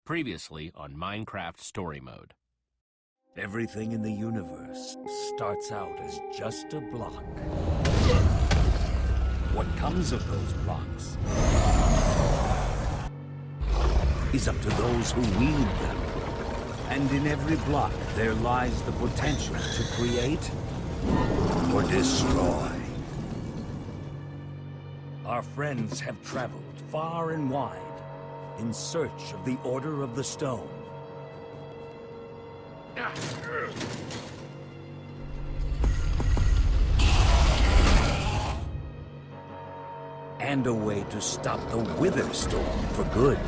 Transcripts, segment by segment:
Previously on Minecraft Story Mode. Everything in the universe starts out as just a block. What comes of those blocks is up to those who wield them. And in every block, there lies the potential to create or destroy. Our friends have traveled far and wide in search of the Order of the Stone. And a way to stop the Wither Storm for good.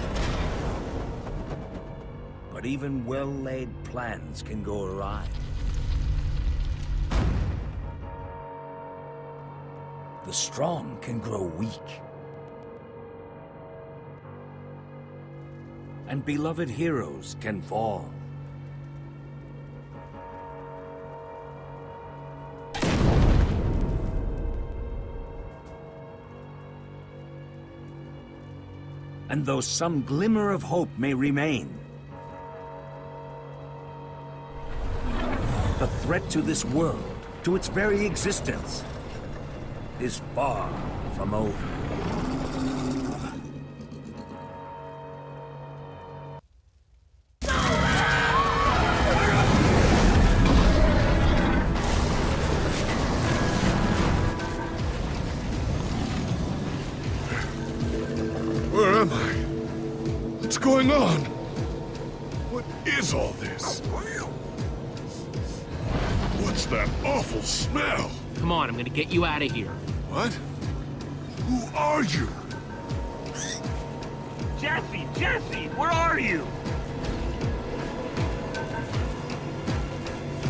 But even well-laid plans can go awry. The strong can grow weak. And beloved heroes can fall. And though some glimmer of hope may remain, the threat to this world, to its very existence, is far from over. Where am I? What's going on? What is all this? What's that awful smell? Come on, I'm gonna get you out of here. What? Who are you? Jesse, where are you?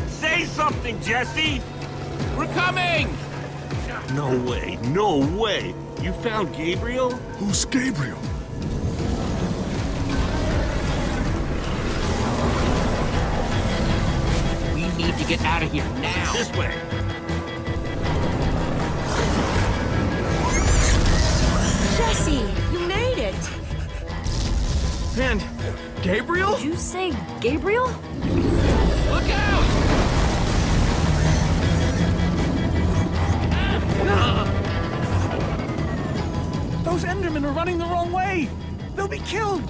Say something, Jesse! We're coming! No way! You found Gabriel? Who's Gabriel? We need to get out of here now! This way! Jesse, you made it! And Gabriel? Did you say Gabriel? Look out! Those Endermen are running the wrong way! They'll be killed!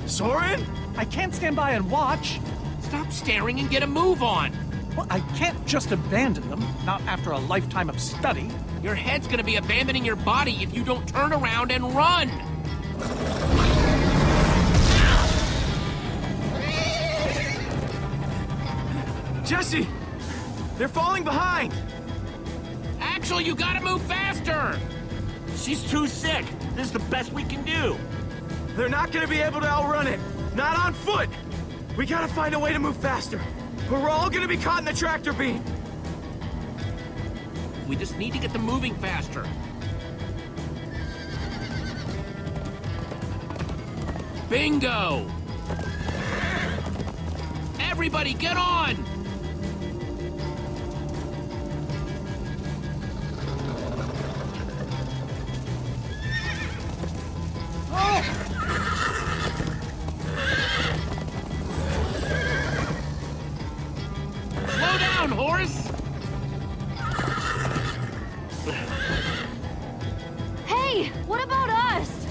Soren? I can't stand by and watch. Stop staring and get a move on! Well, I can't just abandon them, not after a lifetime of study. Your head's gonna be abandoning your body if you don't turn around and run! Jesse! They're falling behind! Axel, you gotta move faster! She's too sick. This is the best we can do. They're not gonna be able to outrun it. Not on foot. We gotta find a way to move faster. Or we're all gonna be caught in the tractor beam. We just need to get them moving faster. Bingo! Everybody, get on! Slow down, horse! Hey, what about us?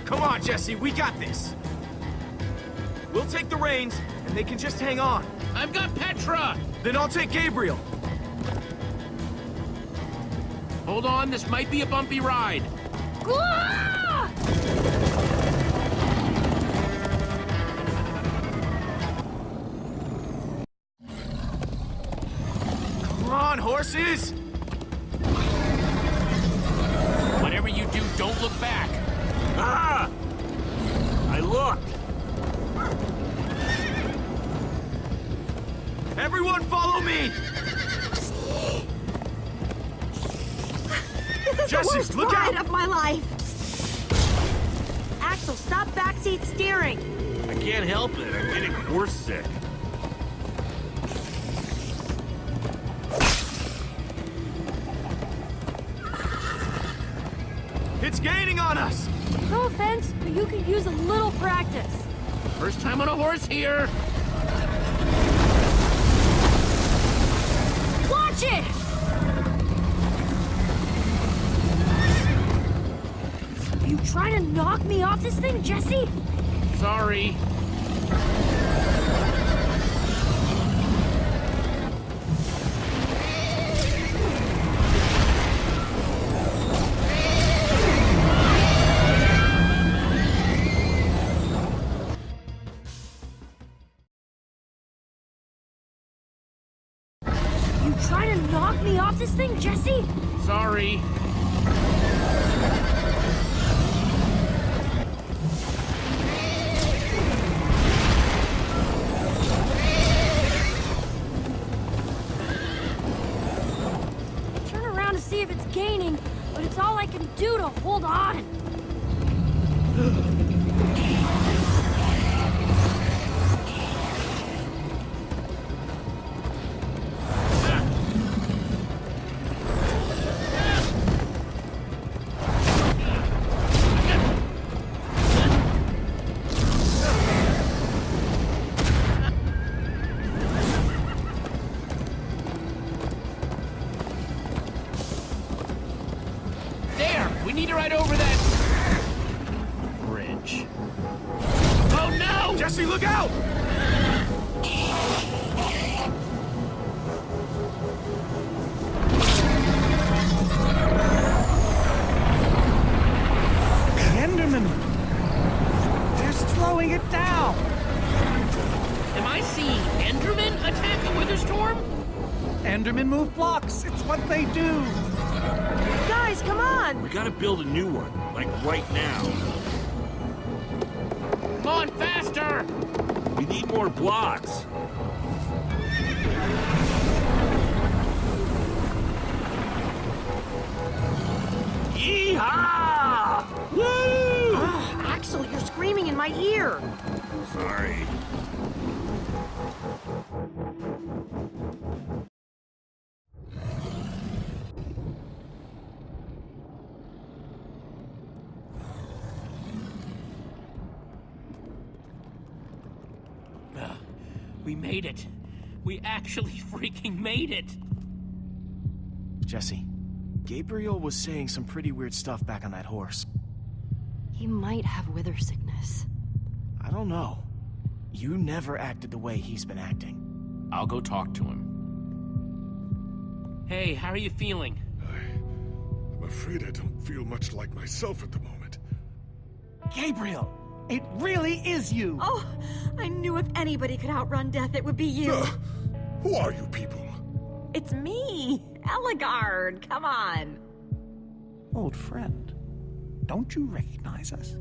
Come on, Jesse, we got this. We'll take the reins, and they can just hang on. I've got Petra! Then I'll take Gabriel. Hold on, this might be a bumpy ride. Ah! Come on, horses! Whatever you do, don't look back. Ah! I looked. Everyone follow me! This is Jesse, the worst look ride out! of my life! Axel, stop backseat steering! I can't help it. I'm getting horse sick. It's gaining on us! No offense, but you could use a little practice. First time on a horse here. Watch it! You trying to knock me off this thing, Jesse? Sorry. You trying to knock me off this thing, Jesse? Sorry. Turn around to see if it's gaining, but it's all I can do to hold on. There! We need to ride over that bridge. Oh no! Jesse, look out! The Enderman! They're slowing it down! Am I seeing Enderman attack the Witherstorm? Endermen move blocks. It's what they do. Guys, come on! We gotta build a new one, like right now. Come on, faster! We need more blocks. Yeehaw! Woo! Axel, you're screaming in my ear. Sorry. We made it. We actually freaking made it. Jesse, Gabriel was saying some pretty weird stuff back on that horse. He might have wither sickness. I don't know. You never acted the way he's been acting. I'll go talk to him. Hey, how are you feeling? I'm afraid I don't feel much like myself at the moment. Gabriel, it really is you. Oh, I knew if anybody could outrun death, it would be you. Who are you people? It's me, Eligard. Come on. Old friend, don't you recognize us?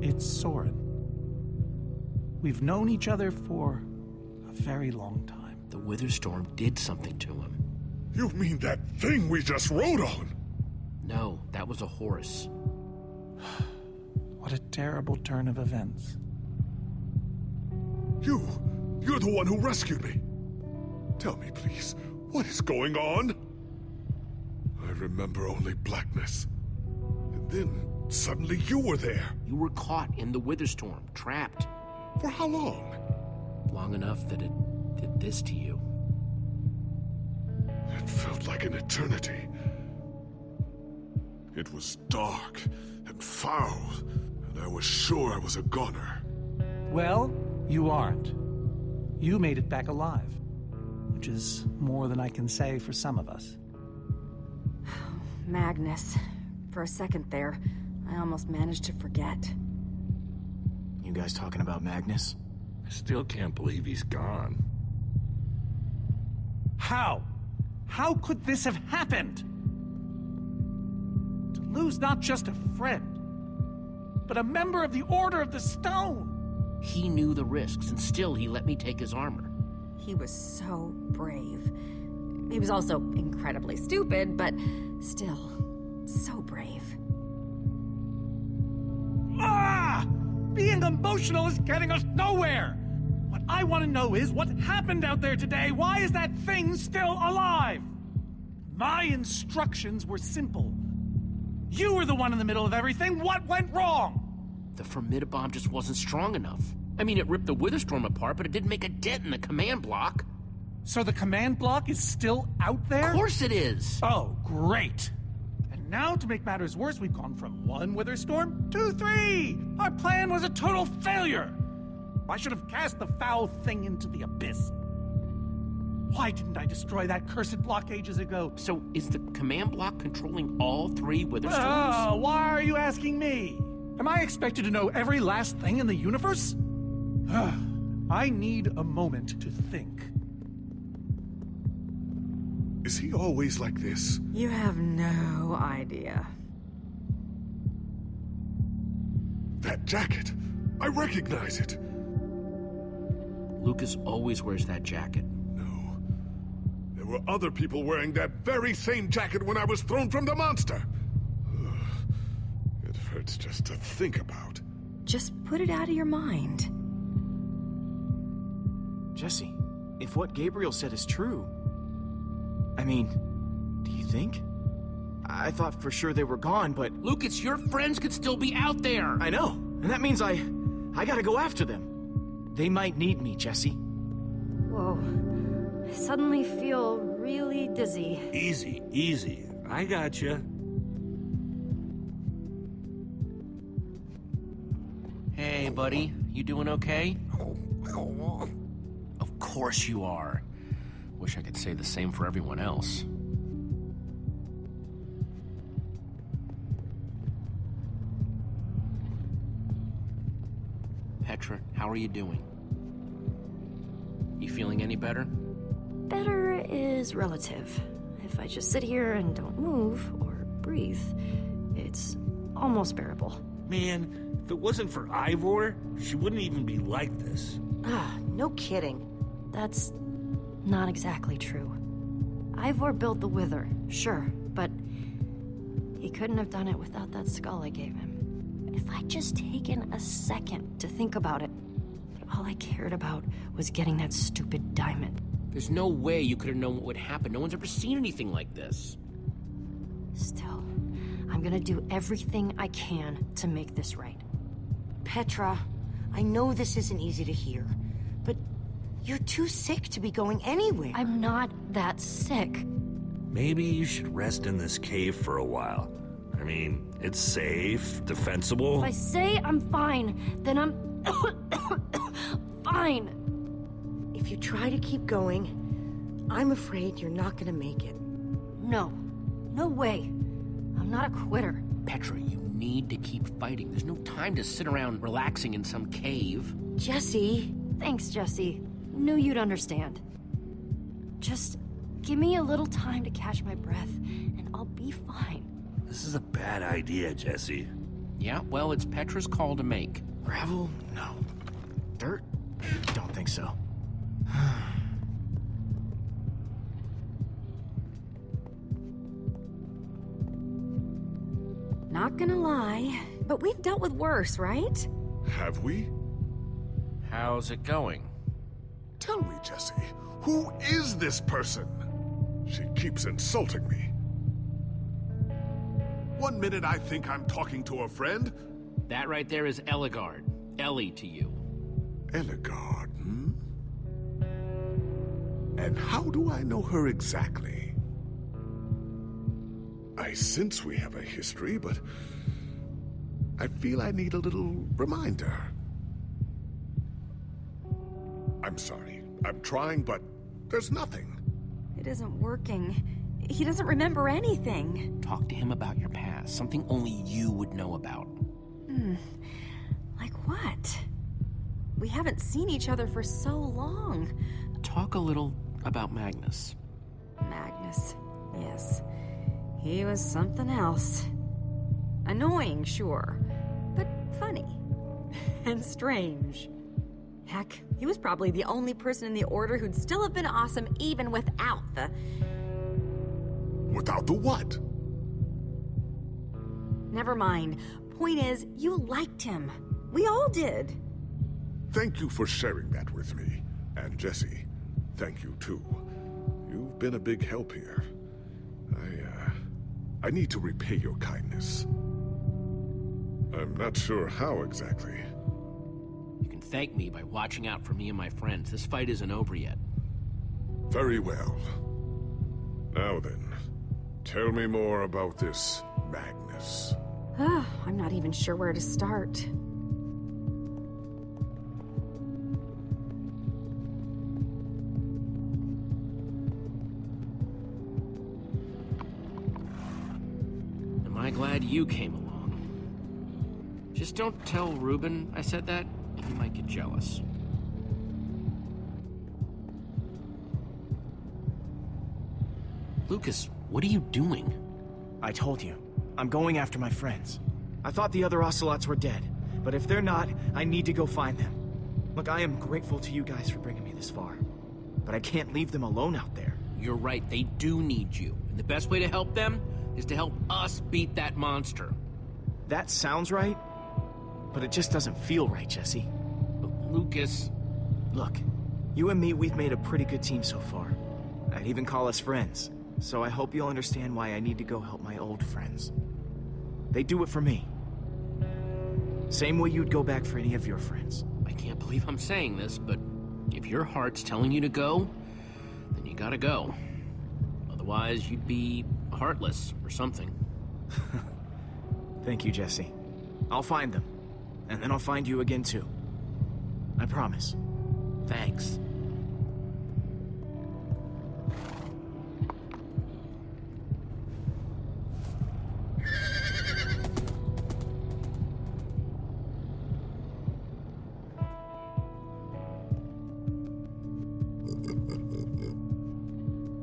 It's Soren. We've known each other for a very long time. The Witherstorm did something to him. You mean that thing we just rode on? No, that was a horse. What a terrible turn of events. You're the one who rescued me. Tell me, please, what is going on? I remember only blackness. And then, suddenly you were there. You were caught in the Witherstorm, trapped. For how long? Long enough that it did this to you. It felt like an eternity. It was dark and foul, and I was sure I was a goner. Well, you aren't. You made it back alive, which is more than I can say for some of us. Magnus. For a second there, I almost managed to forget. You guys talking about Magnus? I still can't believe he's gone. How? How could this have happened? To lose not just a friend, but a member of the Order of the Stone. He knew the risks, and still he let me take his armor. He was so brave. He was also incredibly stupid, but still, so brave. Ah! Being emotional is getting us nowhere! What I want to know is what happened out there today. Why is that thing still alive? My instructions were simple. You were the one in the middle of everything. What went wrong? The Formidabomb just wasn't strong enough. I mean, it ripped the Witherstorm apart, but it didn't make a dent in the command block. So the command block is still out there? Of course it is! Oh, great. And now, to make matters worse, we've gone from 1 Witherstorm to 3! Our plan was a total failure! I should have cast the foul thing into the abyss. Why didn't I destroy that cursed block ages ago? So, is the command block controlling all 3 Witherstorms? Oh, why are you asking me? Am I expected to know every last thing in the universe? I need a moment to think. Is he always like this? You have no idea. That jacket! I recognize it! Lucas always wears that jacket. No. There were other people wearing that very same jacket when I was thrown from the monster! Ugh. It hurts just to think about. Just put it out of your mind. Jesse, if what Gabriel said is true... I mean, do you think? I thought for sure they were gone, but... Lucas, your friends could still be out there! I know, and that means I gotta go after them. They might need me, Jesse. Whoa. I suddenly feel really dizzy. Easy, easy. I got you. Hey, buddy. You doing okay? Of course you are. Wish I could say the same for everyone else. Petra, how are you doing? You feeling any better? Better is relative. If I just sit here and don't move or breathe, it's almost bearable. Man, if it wasn't for Ivor, she wouldn't even be like this. Ah, no kidding. That's not exactly true. Ivor built the Wither, sure, but he couldn't have done it without that skull I gave him. If I'd just taken a second to think about it, but all I cared about was getting that stupid diamond. There's no way you could have known what would happen. No one's ever seen anything like this. Still, I'm gonna do everything I can to make this right. Petra, I know this isn't easy to hear, but you're too sick to be going anywhere. I'm not that sick. Maybe you should rest in this cave for a while. I mean, it's safe, defensible. If I say I'm fine, then I'm fine. If you try to keep going, I'm afraid you're not gonna make it. No. No way. I'm not a quitter. Petra, you need to keep fighting. There's no time to sit around relaxing in some cave. Jesse! Thanks, Jesse. Knew you'd understand. Just give me a little time to catch my breath, and I'll be fine. This is a bad idea, Jesse. Yeah, well, it's Petra's call to make. Gravel? No. Dirt? Don't think so. Not gonna lie, but we've dealt with worse, right? Have we? How's it going? Tell me, Jesse, who is this person? She keeps insulting me. One minute I think I'm talking to a friend. That right there is Ellegaard. Ellie to you. Ellegaard, hmm? And how do I know her exactly? I sense we have a history, but I feel I need a little reminder. I'm sorry. I'm trying, but there's nothing. It isn't working. He doesn't remember anything. Talk to him about your past. Something only you would know about. Like what? We haven't seen each other for so long. Talk a little about Magnus. Magnus, yes. He was something else. Annoying, sure, but funny. And strange. Heck, he was probably the only person in the Order who'd still have been awesome even without the... Without the what? Never mind. Point is, you liked him. We all did. Thank you for sharing that with me. And Jesse, thank you too. You've been a big help here. I need to repay your kindness. I'm not sure how exactly. You can thank me by watching out for me and my friends. This fight isn't over yet. Very well. Now then, tell me more about this Magnus. I'm not even sure where to start. Am I glad you came along? Just don't tell Reuben I said that. He might get jealous. Lucas, what are you doing? I told you. I'm going after my friends. I thought the other Ocelots were dead, but if they're not, I need to go find them. Look, I am grateful to you guys for bringing me this far, but I can't leave them alone out there. You're right, they do need you. And the best way to help them is to help us beat that monster. That sounds right, but it just doesn't feel right, Jesse. But Lucas... Look, you and me, we've made a pretty good team so far. I'd even call us friends, so I hope you'll understand why I need to go help my old friends. They do it for me. Same way you'd go back for any of your friends. I can't believe I'm saying this, but if your heart's telling you to go, then you gotta go. Otherwise, you'd be heartless or something. Thank you, Jesse. I'll find them. And then I'll find you again, too. I promise. Thanks.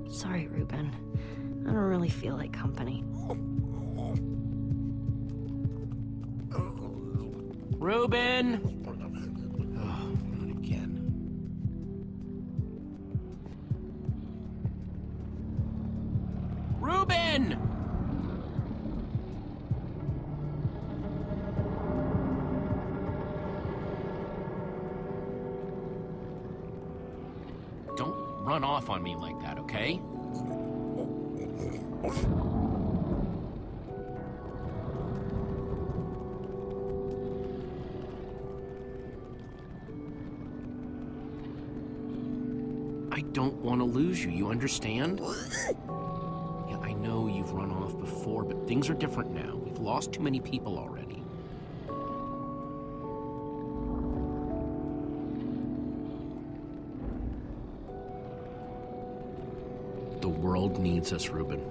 Sorry, Reuben. I don't really feel like company. Reuben! Oh, not again. Reuben! Don't run off on me like that, okay? I don't want to lose you, you understand? Yeah, I know you've run off before, but things are different now. We've lost too many people already. The world needs us, Reuben.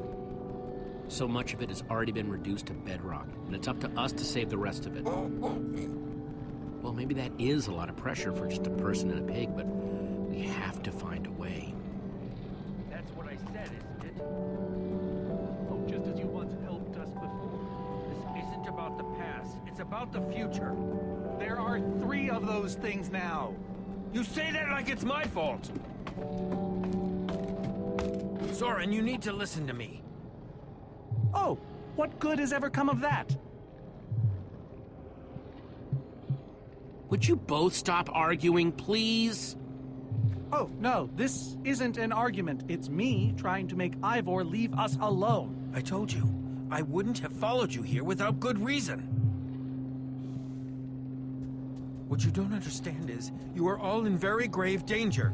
So much of it has already been reduced to bedrock, and it's up to us to save the rest of it. Well, maybe that is a lot of pressure for just a person and a pig, but we have to find a way. That's what I said, isn't it? Oh, just as you once helped us before. This isn't about the past, it's about the future. There are 3 of those things now. You say that like it's my fault! Soren, you need to listen to me. Oh, what good has ever come of that? Would you both stop arguing, please? Oh, no, this isn't an argument. It's me trying to make Ivor leave us alone. I told you, I wouldn't have followed you here without good reason. What you don't understand is, you are all in very grave danger.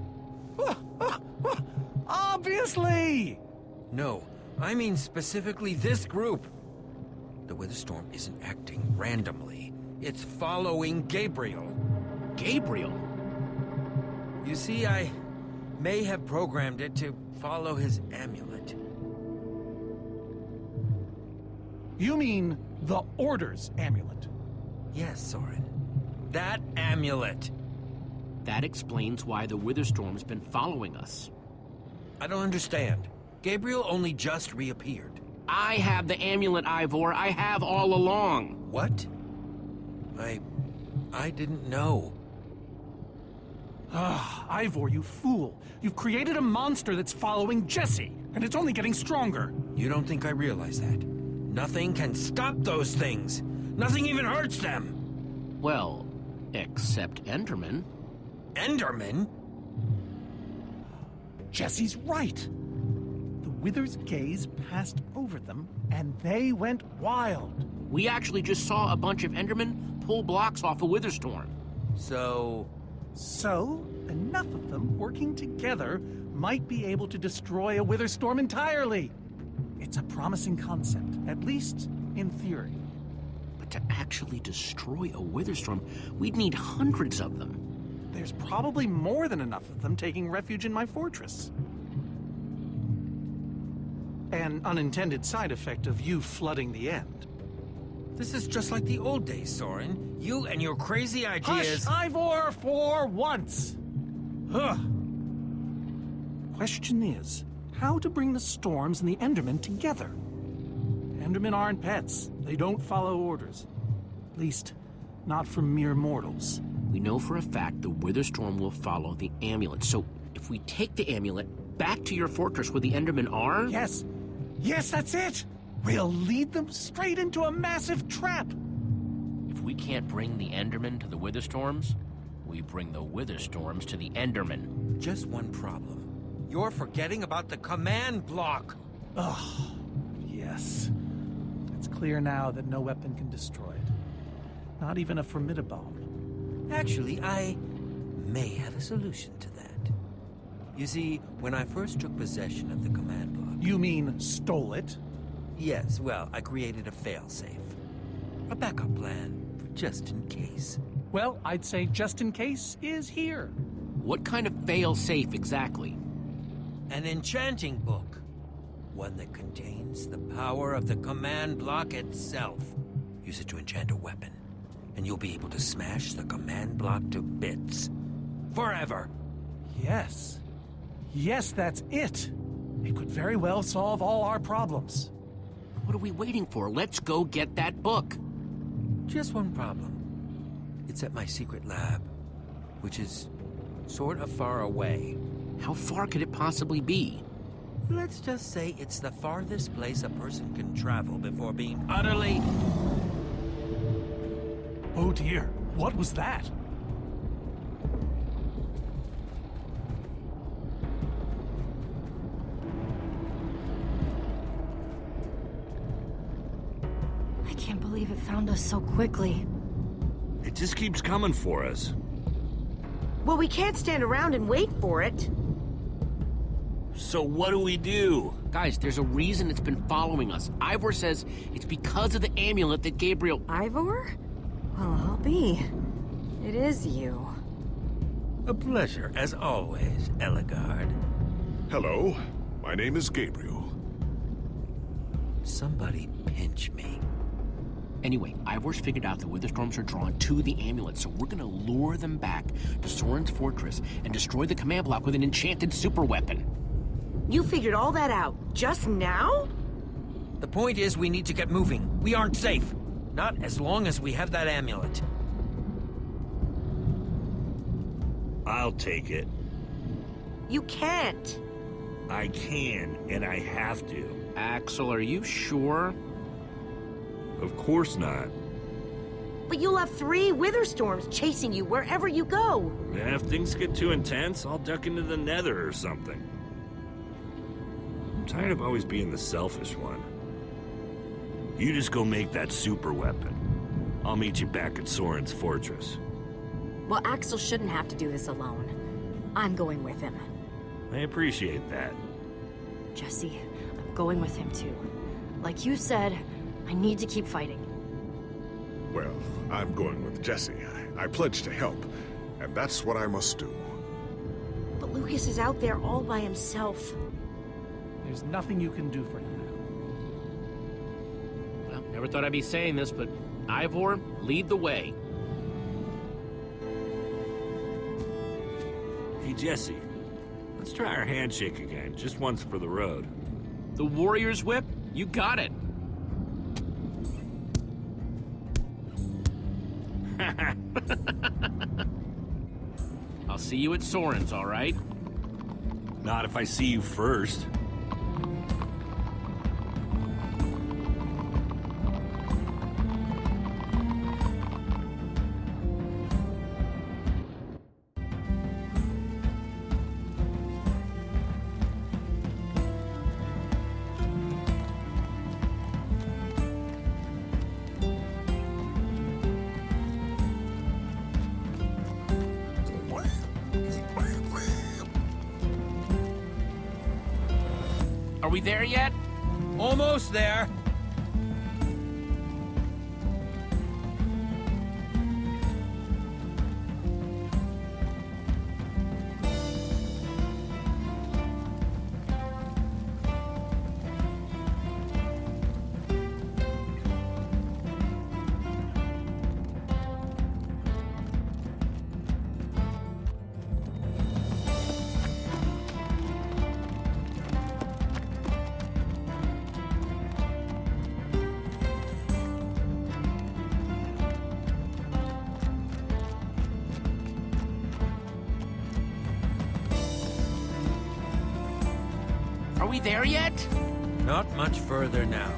Obviously! No, I mean specifically this group. The Witherstorm isn't acting randomly. It's following Gabriel. Gabriel? You see, I may have programmed it to follow his amulet. You mean the Order's amulet? Yes, Soren. That amulet. That explains why the Witherstorm's been following us. I don't understand. Gabriel only just reappeared. I have the amulet, Ivor. I have all along. What? I didn't know. Ah, Ivor, you fool. You've created a monster that's following Jesse, and it's only getting stronger. You don't think I realize that? Nothing can stop those things. Nothing even hurts them. Well, except Enderman. Enderman? Jesse's right. The Wither's gaze passed over them, and they went wild. We actually just saw a bunch of Endermen pull blocks off a Witherstorm. So, enough of them working together might be able to destroy a Witherstorm entirely. It's a promising concept, at least in theory. But to actually destroy a Witherstorm, we'd need hundreds of them. There's probably more than enough of them taking refuge in my fortress. An unintended side effect of you flooding the end. this is just like the old days, Soren. You and your crazy ideas... Hush, Ivor, for once! Ugh. Question is, how to bring the Storms and the Endermen together? Endermen aren't pets. They don't follow orders. At least, not from mere mortals. We know for a fact the Witherstorm will follow the amulet. So, if we take the amulet back to your fortress where the Endermen are... Yes. Yes, that's it! We'll lead them straight into a massive trap! If we can't bring the Endermen to the Witherstorms, we bring the Witherstorms to the Endermen. Just one problem. You're forgetting about the command block. Ugh. Yes. It's clear now that no weapon can destroy it. Not even a Formidabomb. Actually, I may have a solution to that. You see, when I first took possession of the command block... You mean stole it? Yes, well, I created a failsafe. A backup plan, for just in case. Well, I'd say just in case is here. What kind of fail-safe exactly? An enchanting book. One that contains the power of the command block itself. Use it to enchant a weapon, and you'll be able to smash the command block to bits. Forever. Yes. Yes, that's it. It could very well solve all our problems. What are we waiting for? Let's go get that book. Just one problem. It's at my secret lab, which is sort of far away. How far could it possibly be? Let's just say it's the farthest place a person can travel before being utterly... Oh dear, what was that? I can't believe it found us so quickly. It just keeps coming for us. Well, we can't stand around and wait for it. So what do we do? Guys, there's a reason it's been following us. Ivor says it's because of the amulet that Gabriel... Ivor? Well, I'll be. It is you. A pleasure, as always, Ellegaard. Hello, my name is Gabriel. Somebody pinch me. Anyway, Ivor's figured out the Witherstorms are drawn to the amulet, so we're gonna lure them back to Soren's fortress and destroy the command block with an enchanted superweapon. You figured all that out just now? The point is, we need to get moving. We aren't safe. Not as long as we have that amulet. I'll take it. You can't. I can, and I have to. Axel, are you sure? Of course not. But you'll have 3 Witherstorms chasing you wherever you go. And if things get too intense, I'll duck into the nether or something. I'm tired of always being the selfish one. You just go make that super weapon. I'll meet you back at Soren's fortress. Well, Axel shouldn't have to do this alone. I'm going with him. I appreciate that. Jesse, I'm going with him too. Like you said, I need to keep fighting. Well, I'm going with Jesse. I pledged to help, and that's what I must do. But Lucas is out there all by himself. There's nothing you can do for him now. Well, never thought I'd be saying this, but Ivor, lead the way. Hey, Jesse. Let's try our handshake again, just once for the road. The Warrior's Whip? You got it. I'll see you at Soren's, all right? Not if I see you first. we there yet? Almost there. Are we there yet? Not much further now.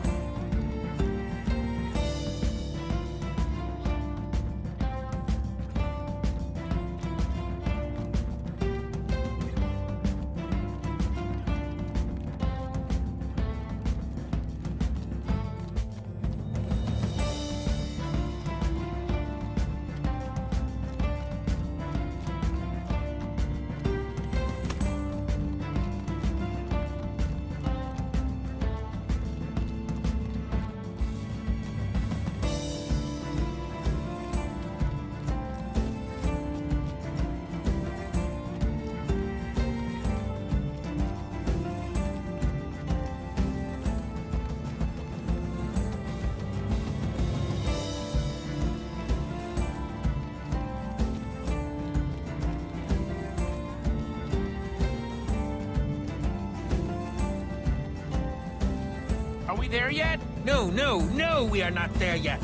Are we there yet? No, no, no, we are not there yet.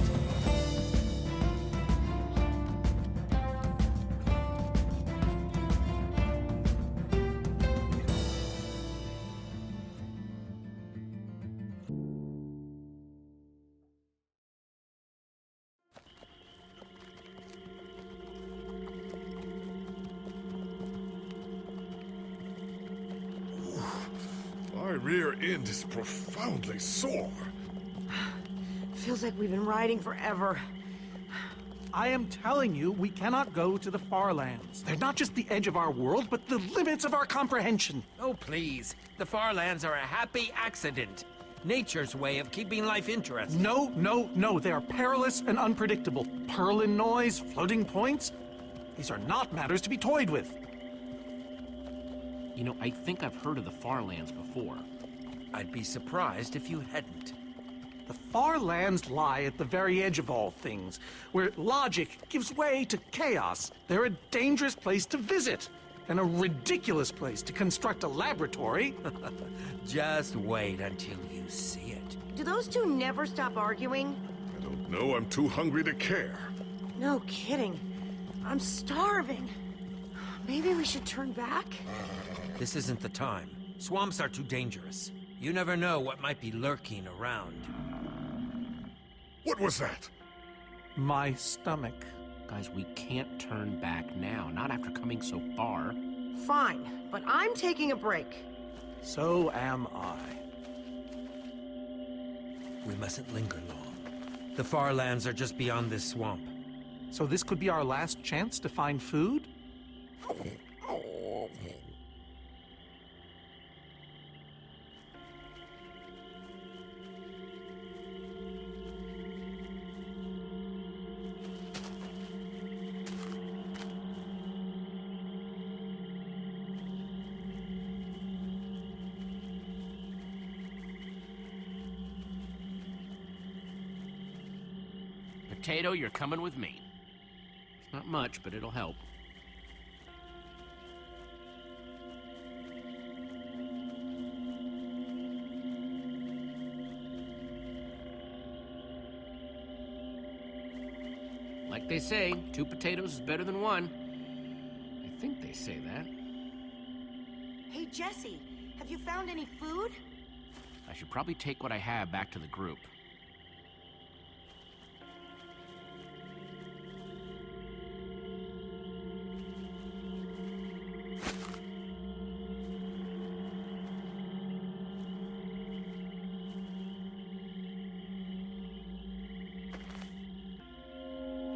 My rear end is profoundly sore. Feels like we've been riding forever. I am telling you, we cannot go to the Far Lands. They're not just the edge of our world, but the limits of our comprehension. Oh, please. The Far Lands are a happy accident. Nature's way of keeping life interesting. No, no, no. They are perilous and unpredictable. Purlin noise, floating points. These are not matters to be toyed with. You know, I think I've heard of the Far Lands before. I'd be surprised if you hadn't. The Far Lands lie at the very edge of all things, where logic gives way to chaos. They're a dangerous place to visit, and a ridiculous place to construct a laboratory. Just wait until you see it. Do those two never stop arguing? I don't know, I'm too hungry to care. No kidding. I'm starving. Maybe we should turn back? This isn't the time. Swamps are too dangerous. You never know what might be lurking around. What was that? My stomach. Guys, we can't turn back now, not after coming so far. Fine, but I'm taking a break. So am I. We mustn't linger long. The Far Lands are just beyond this swamp. So this could be our last chance to find food? Potato, you're coming with me. It's not much, but it'll help. Like they say, 2 potatoes is better than 1. I think they say that. Hey, Jesse, have you found any food? I should probably take what I have back to the group.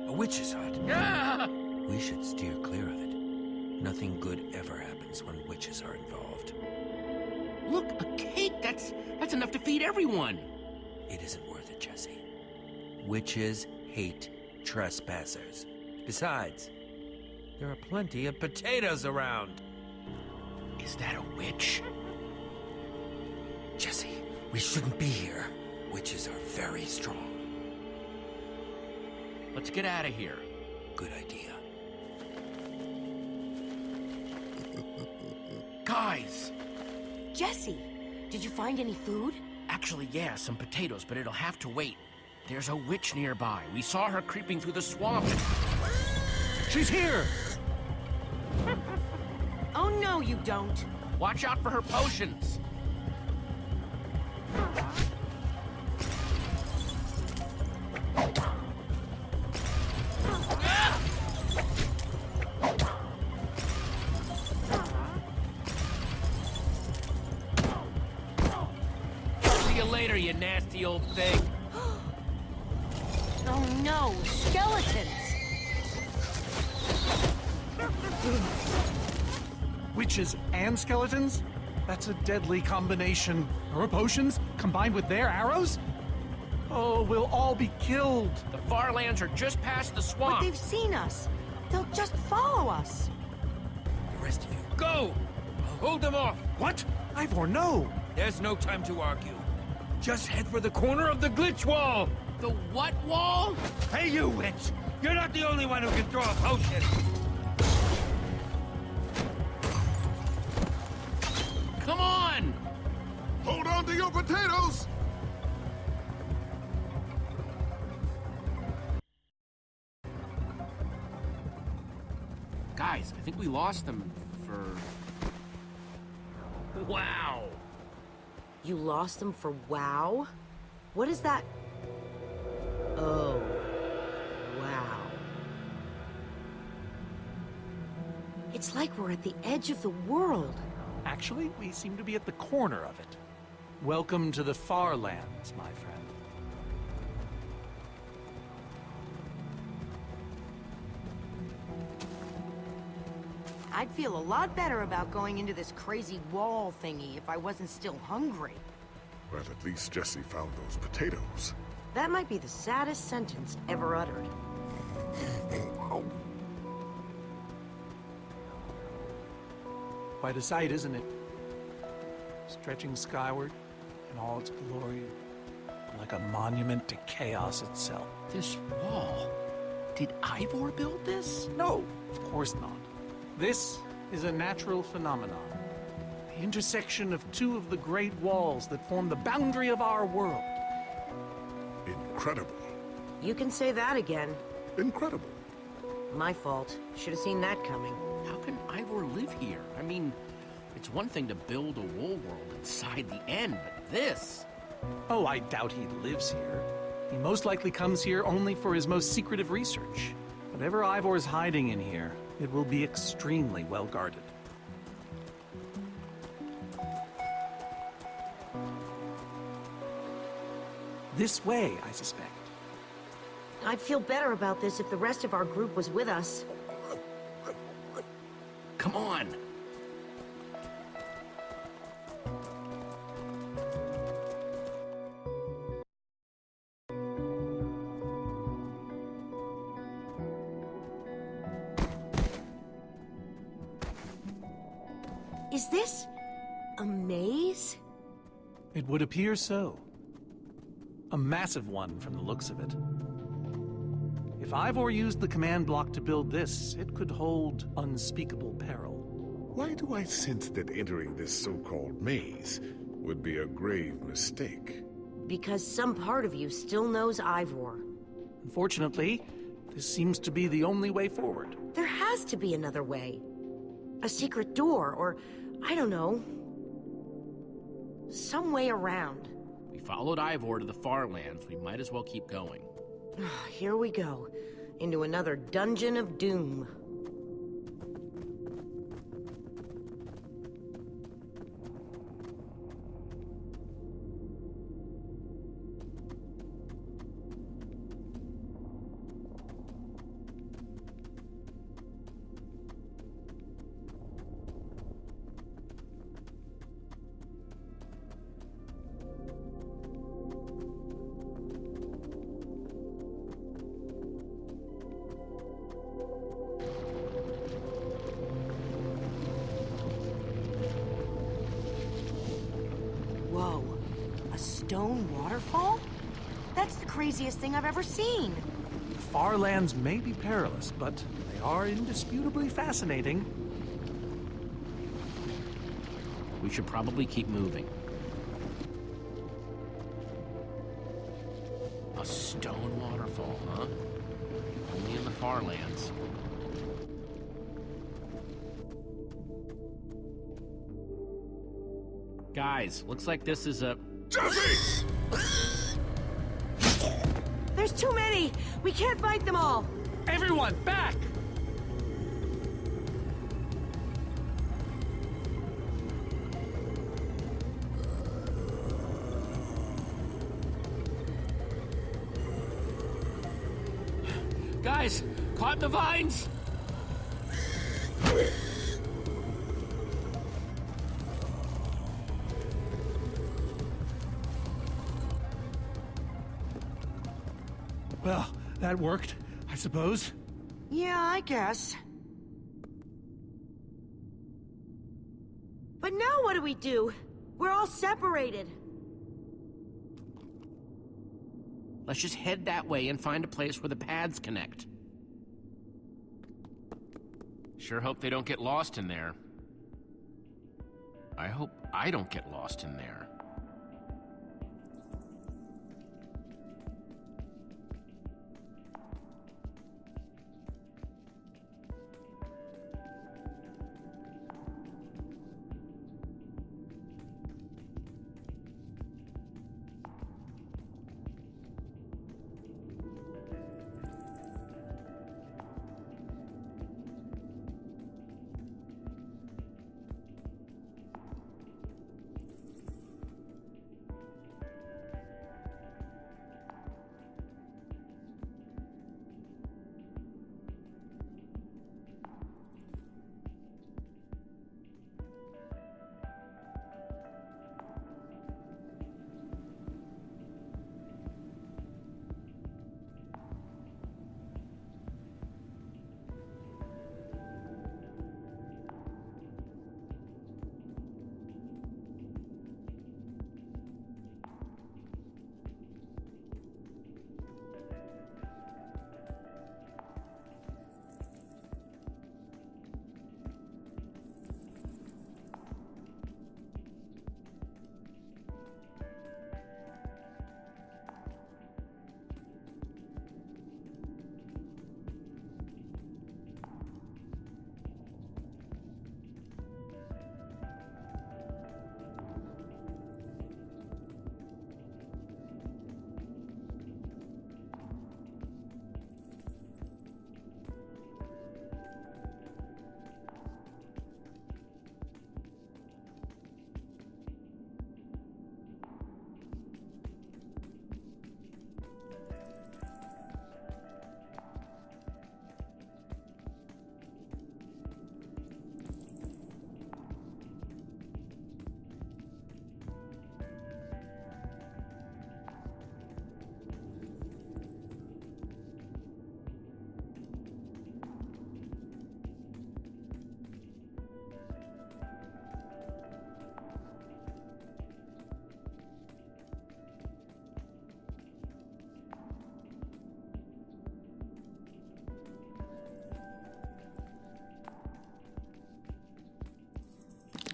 A witch's hut. Ah! We should steer clear of it. Nothing good ever happens when witches are involved. Look, a cake! That's enough to feed everyone! It isn't worth it, Jesse. Witches hate trespassers. Besides, there are plenty of potatoes around. Is that a witch? Jesse, we shouldn't be here. Witches are very strong. Let's get out of here. Good idea. Guys! Jesse, did you find any food? Actually, yeah, some potatoes, but it'll have to wait. There's a witch nearby. We saw her creeping through the swamp. She's here! Oh, no, you don't. Watch out for her potions. See you later, you nasty old thing. Oh, no, skeletons. Witches and skeletons? That's a deadly combination. Her potions combined with their arrows? Oh, we'll all be killed. The Farlands are just past the But swamp. they've seen us. They'll just follow us. The rest of you, go! I'll hold them off. What? Ivor, no! There's no time to argue. Just head for the corner of the glitch wall. The what wall? Hey, you witch! You're not the only one who can throw a potion. Come on! Hold on to your potatoes! Guys, I think we lost them for... Wow! You lost them for WoW? What is that? Oh, wow. It's like we're at the edge of the world. Actually, we seem to be at the corner of it. Welcome to the Farlands, my friend. I'd feel a lot better about going into this crazy wall thingy if I wasn't still hungry. But at least Jesse found those potatoes. That might be the saddest sentence ever uttered. Quite a sight, isn't it? Stretching skyward in all its glory, like a monument to chaos itself. This wall... Did Ivor build this? No, of course not. This is a natural phenomenon. The intersection of two of the great walls that form the boundary of our world. Incredible. You can say that again. Incredible. My fault. Should have seen that coming. How can Ivor live here? I mean, it's one thing to build a wool world inside the end, but this... Oh, I doubt he lives here. He most likely comes here only for his most secretive research. Whatever Ivor's hiding in here, it will be extremely well guarded. This way, I suspect. I'd feel better about this if the rest of our group was with us. Come on! Is this a maze? It would appear so. A massive one from the looks of it. If Ivor used the command block to build this, it could hold unspeakable peril. Why do I sense that entering this so-called maze would be a grave mistake? Because some part of you still knows Ivor. Unfortunately, this seems to be the only way forward. There has to be another way. A secret door, or, I don't know, some way around. We followed Ivor to the Farlands. We might as well keep going. Here we go, into another dungeon of doom. stone waterfall? That's the craziest thing I've ever seen. The far lands may be perilous, but they are indisputably fascinating. We should probably keep moving. A stone waterfall, huh? Only in the far lands. Guys, looks like this is a... Jesse! There's too many! We can't fight them all! Everyone, back! Guys, caught in the vines! Well, that worked, I suppose. Yeah, I guess. But now what do we do? We're all separated. Let's just head that way and find a place where the paths connect. Sure hope they don't get lost in there. I hope I don't get lost in there.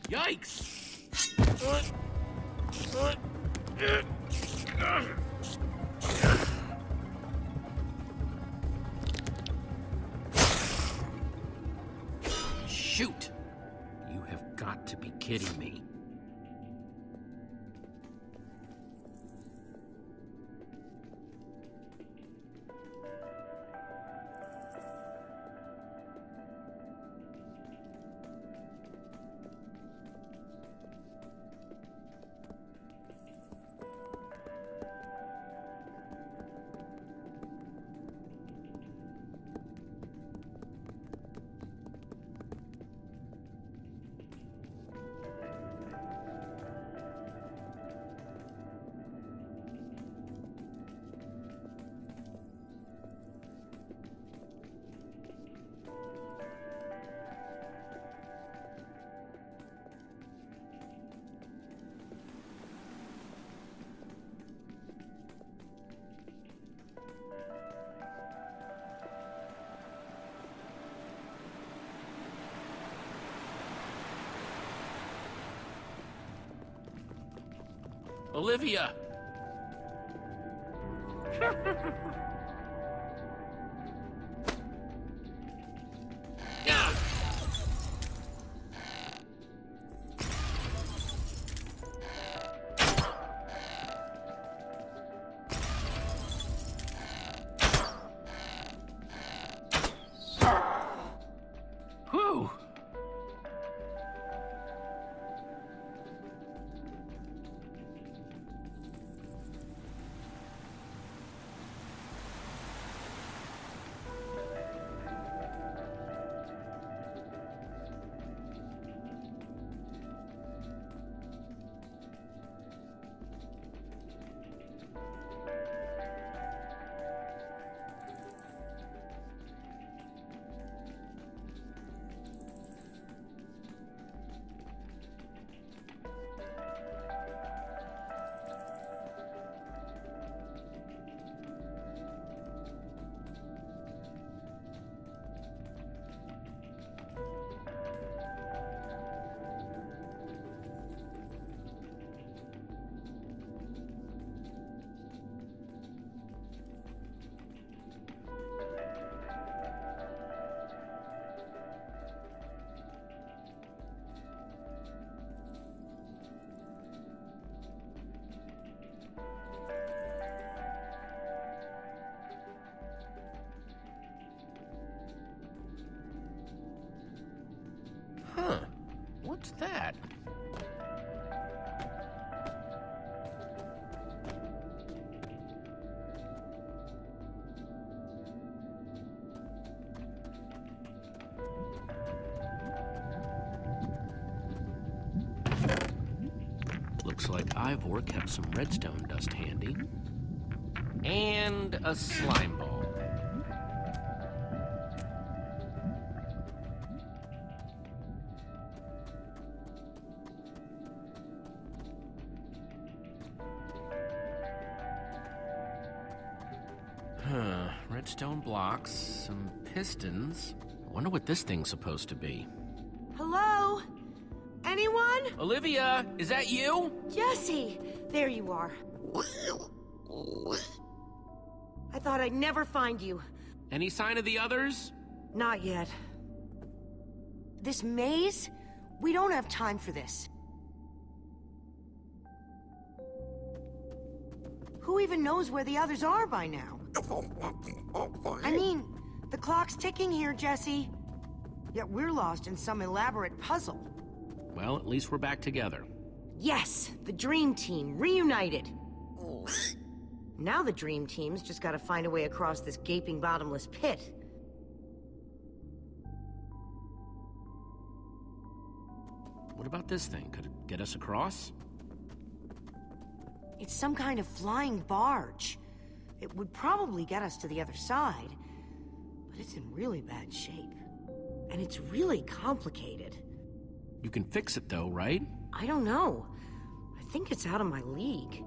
Yikes! Shoot! You have got to be kidding me. Olivia! Yeah! Whew! Huh. What's that? Looks like Ivor kept some redstone dust handy. And a slime ball. Redstone blocks, some pistons. I wonder what this thing's supposed to be. Hello? Anyone? Olivia, is that you? Jesse! There you are. I thought I'd never find you. Any sign of the others? Not yet. This maze? We don't have time for this. Who even knows where the others are by now? I mean, the clock's ticking here, Jesse. Yet we're lost in some elaborate puzzle. Well, at least we're back together. Yes, the Dream Team, reunited. Now the Dream Team's just gotta find a way across this gaping bottomless pit. What about this thing? Could it get us across? It's some kind of flying barge. It would probably get us to the other side, but it's in really bad shape. And it's really complicated. You can fix it though, right? I don't know. I think it's out of my league.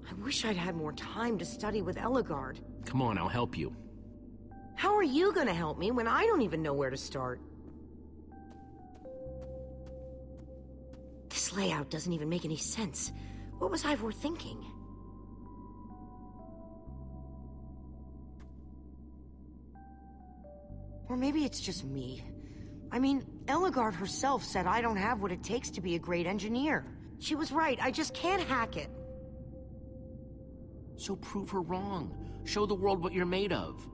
I wish I'd had more time to study with Ellegaard. Come on, I'll help you. How are you gonna help me when I don't even know where to start? This layout doesn't even make any sense. What was Ivor thinking? Or maybe it's just me. I mean, Ellegaard herself said I don't have what it takes to be a great engineer. She was right, I just can't hack it. So prove her wrong. Show the world what you're made of.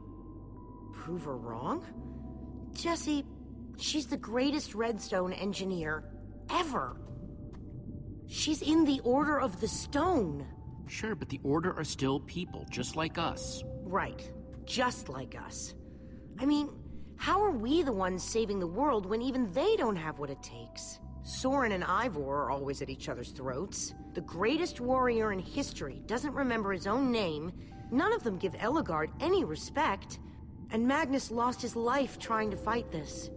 Prove her wrong? Jesse, she's the greatest redstone engineer ever. She's in the Order of the Stone. Sure, but the Order are still people, just like us. Right, just like us. I mean, how are we the ones saving the world when even they don't have what it takes? Soren and Ivor are always at each other's throats. The greatest warrior in history doesn't remember his own name. None of them give Ellegaard any respect. And Magnus lost his life trying to fight this.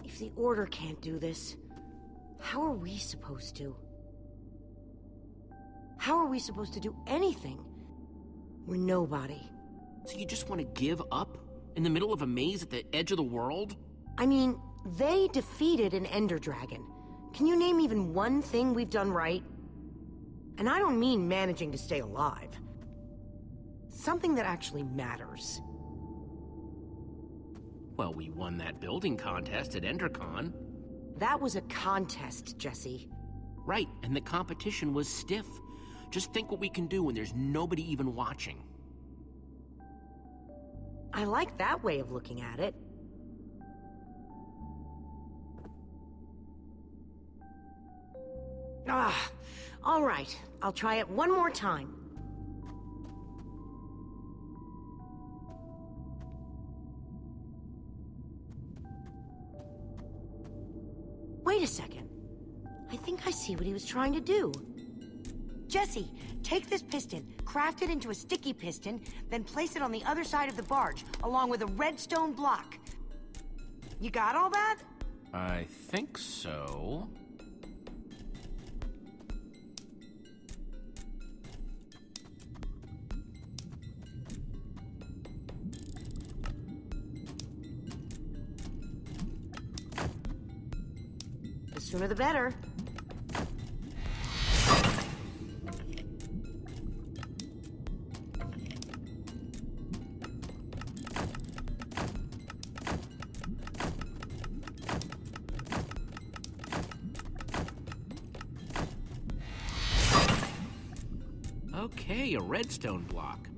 If the Order can't do this, how are we supposed to? How are we supposed to do anything? We're nobody. So you just want to give up? In the middle of a maze at the edge of the world? I mean, they defeated an Ender Dragon. Can you name even one thing we've done right? And I don't mean managing to stay alive. Something that actually matters. Well, we won that building contest at EnderCon. That was a contest, Jesse. Right, and the competition was stiff. Just think what we can do when there's nobody even watching. I like that way of looking at it. All right. I'll try it one more time. Wait a second. I think I see what he was trying to do. Jesse, take this piston, craft it into a sticky piston, then place it on the other side of the barge, along with a redstone block. You got all that? I think so. The sooner the better. Okay, a redstone block.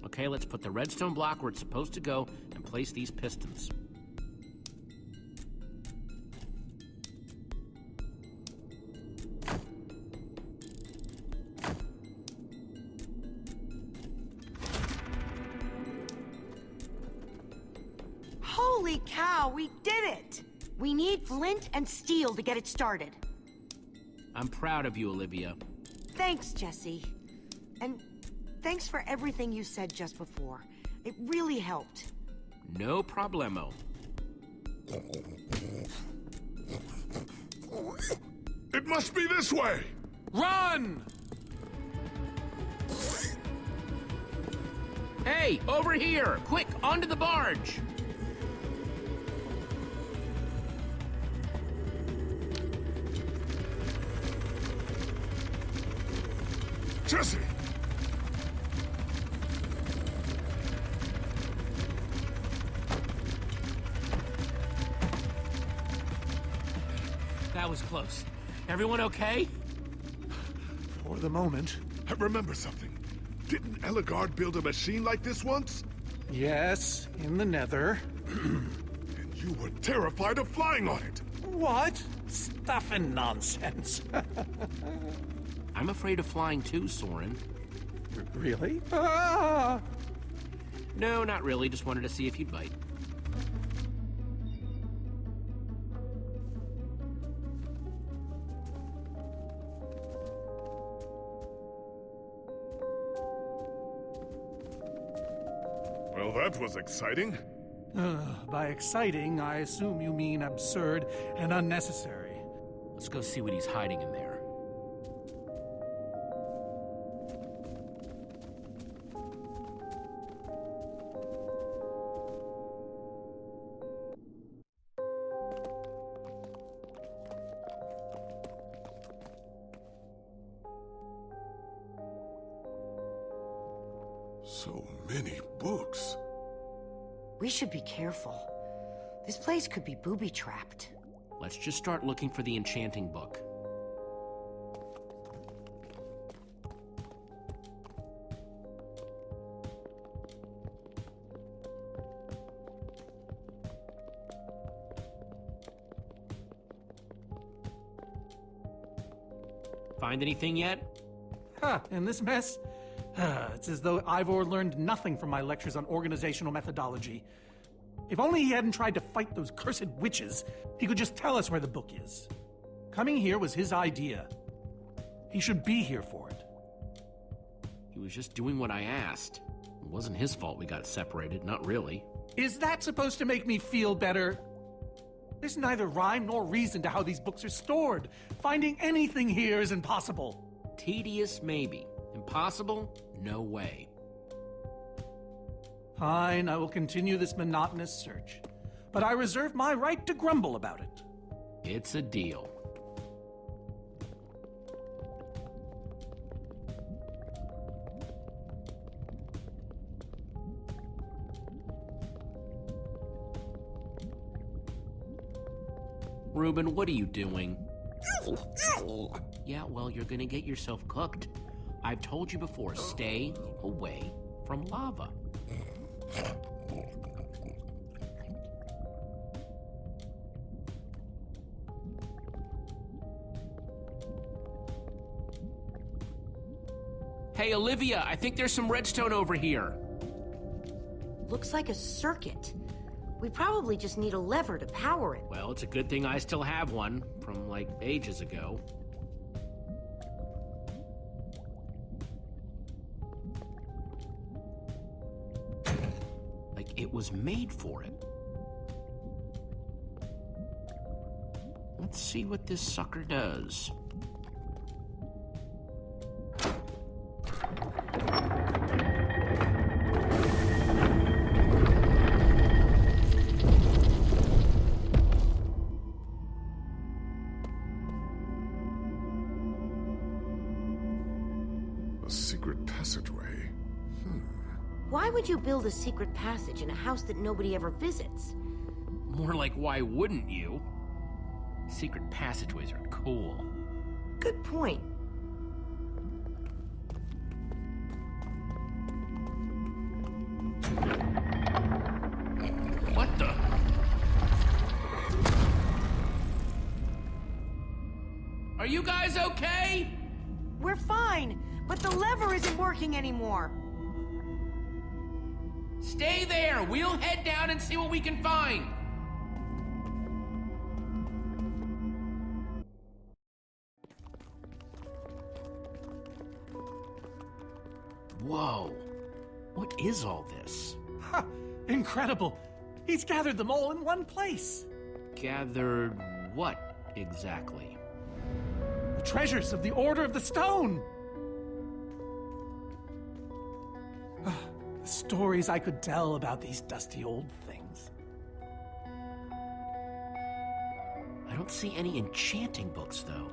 Okay, let's put the redstone block where it's supposed to go and place these pistons. Holy cow, we did it! We need flint and steel to get it started. I'm proud of you, Olivia. Thanks, Jesse. And thanks for everything you said just before. It really helped. No problemo. It must be this way! Run! Hey, over here! Quick, onto the barge! Jesse! That was close. Everyone okay? For the moment. I remember something. Didn't Ellegaard build a machine like this once? Yes, in the Nether. And you were terrified of flying on it. What? Stuff and nonsense. I'm afraid of flying too, Soren. Really? Ah! No, not really. Just wanted to see if you'd bite. Well, that was exciting. By exciting, I assume you mean absurd and unnecessary. Let's go see what he's hiding in there. So many books. We should be careful. This place could be booby-trapped. Let's just start looking for the enchanting book. Find anything yet? Huh, in this mess? It's as though Ivor learned nothing from my lectures on organizational methodology. If only he hadn't tried to fight those cursed witches, he could just tell us where the book is. Coming here was his idea. He should be here for it. He was just doing what I asked. It wasn't his fault we got separated, not really. Is that supposed to make me feel better? There's neither rhyme nor reason to how these books are stored. Finding anything here is impossible. Tedious, maybe. Impossible? No way. Fine, I will continue this monotonous search. But I reserve my right to grumble about it. It's a deal. Reuben, what are you doing? Yeah, well, you're gonna get yourself cooked. I've told you before, stay away from lava. Hey, Olivia, I think there's some redstone over here. Looks like a circuit. We probably just need a lever to power it. Well, it's a good thing I still have one from, like, ages ago. Like, it was made for it. Let's see what this sucker does. A secret passageway. Why would you build a secret passage in a house that nobody ever visits? More like, why wouldn't you? Secret passageways are cool. Good point. What the? Are you guys okay? We're fine, but the lever isn't working anymore. Stay there. We'll head down and see what we can find. Whoa. What is all this? Ha! Incredible! He's gathered them all in one place. Gathered what exactly? The treasures of the Order of the Stone! The stories I could tell about these dusty old things. I don't see any enchanting books, though.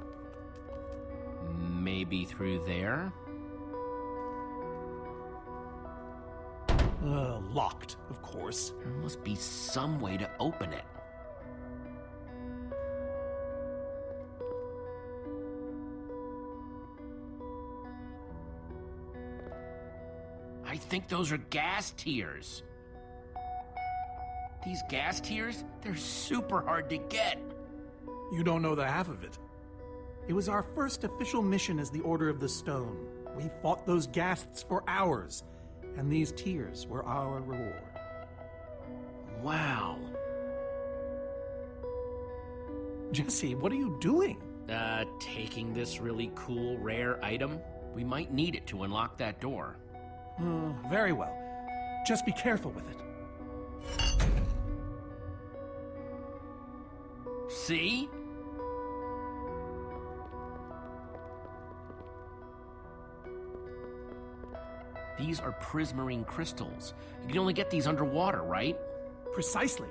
Maybe through there? Locked, of course. There must be some way to open it. I think those are gas tiers. These gas tiers, they're super hard to get. You don't know the half of it. It was our first official mission as the Order of the Stone. We fought those ghasts for hours, and these tears were our reward. Wow. Jesse, what are you doing? Taking this really cool, rare item. We might need it to unlock that door. Very well. Just be careful with it. See? These are prismarine crystals. You can only get these underwater, right? Precisely.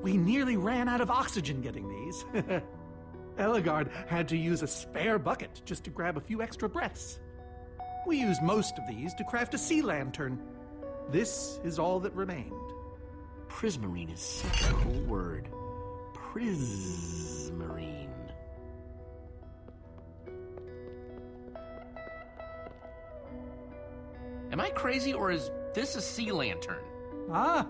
We nearly ran out of oxygen getting these. Ellegaard had to use a spare bucket just to grab a few extra breaths. We used most of these to craft a sea lantern. This is all that remained. Prismarine is such a cool word. Prismarine. Am I crazy, or is this a sea lantern? Ah,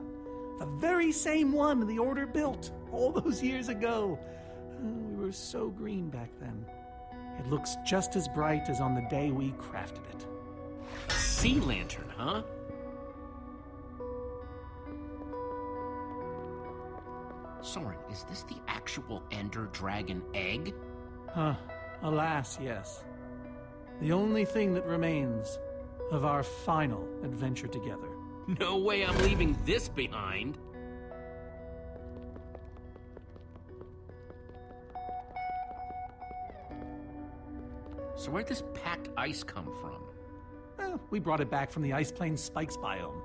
the very same one the Order built all those years ago. We were so green back then. It looks just as bright as on the day we crafted it. Sea lantern, huh? Soren, is this the actual Ender Dragon egg? Alas, yes. The only thing that remains of our final adventure together. No way I'm leaving this behind. So where'd this packed ice come from? We brought it back from the Ice Plains Spikes biome.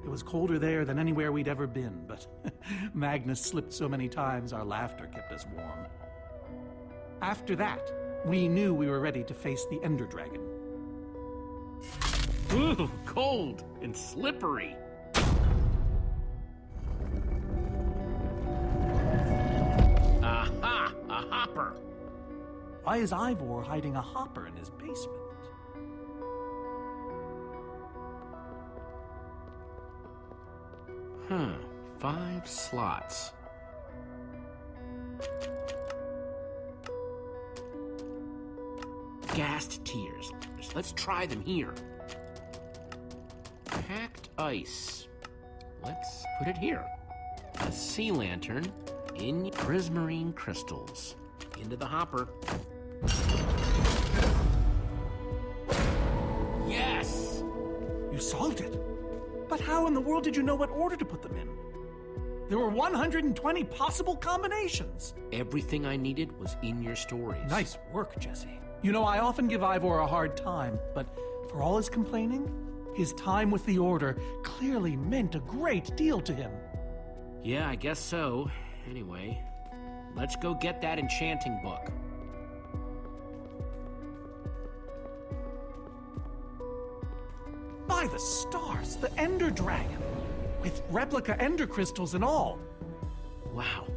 It was colder there than anywhere we'd ever been, but Magnus slipped so many times our laughter kept us warm. After that, we knew we were ready to face the Ender Dragon. Ooh, cold and slippery. Aha! A hopper! Why is Ivor hiding a hopper in his basement? 5 slots. Gassed tears. Let's try them here. Packed ice. Let's put it here. A sea lantern in prismarine crystals. Into the hopper. Yes! You solved it. But how in the world did you know what order to put them in? There were 120 possible combinations. Everything I needed was in your stories. Nice work, Jesse. You know, I often give Ivor a hard time, but for all his complaining, his time with the Order clearly meant a great deal to him. Yeah, I guess so. Anyway, let's go get that enchanting book. By the stars, the Ender Dragon! With replica Ender crystals and all! Wow,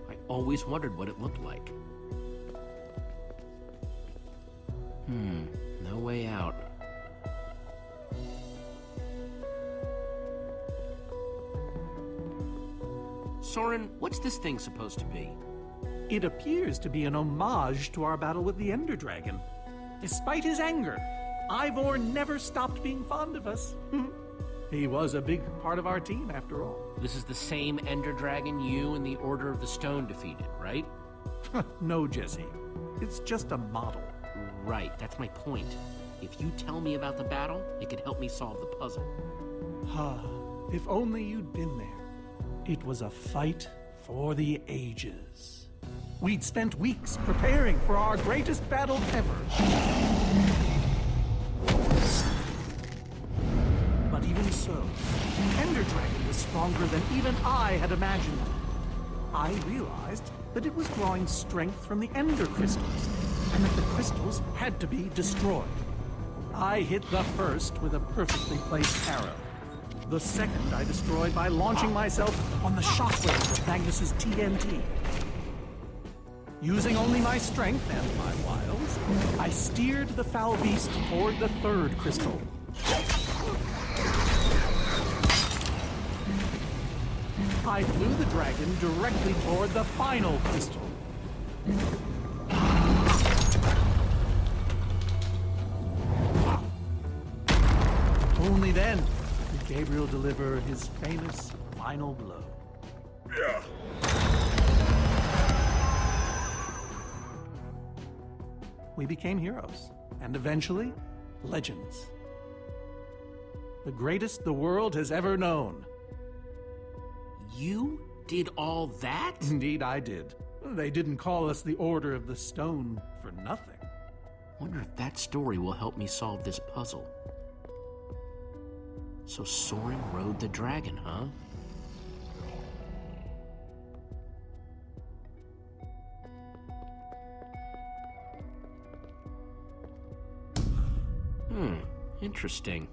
I always wondered what it looked like. No way out. Soren, what's this thing supposed to be? It appears to be an homage to our battle with the Ender Dragon. Despite his anger, Ivor never stopped being fond of us. He was a big part of our team, after all. This is the same Ender Dragon you and the Order of the Stone defeated, right? No, Jesse. It's just a model. Right, that's my point. If you tell me about the battle, it could help me solve the puzzle. If only you'd been there. It was a fight for the ages. We'd spent weeks preparing for our greatest battle ever. But even so, the Ender Dragon was stronger than even I had imagined. I realized that it was drawing strength from the Ender crystals, and that the crystals had to be destroyed. I hit the first with a perfectly placed arrow. The second I destroyed by launching myself on the shockwave of Magnus's TNT. Using only my strength and my wiles, I steered the foul beast toward the third crystal. I flew the dragon directly toward the final crystal. Only then did Gabriel deliver his famous final blow. Yeah. We became heroes, and eventually, legends. The greatest the world has ever known. You did all that? Indeed, I did. They didn't call us the Order of the Stone for nothing. Wonder if that story will help me solve this puzzle. So Soren rode the dragon, huh? Interesting.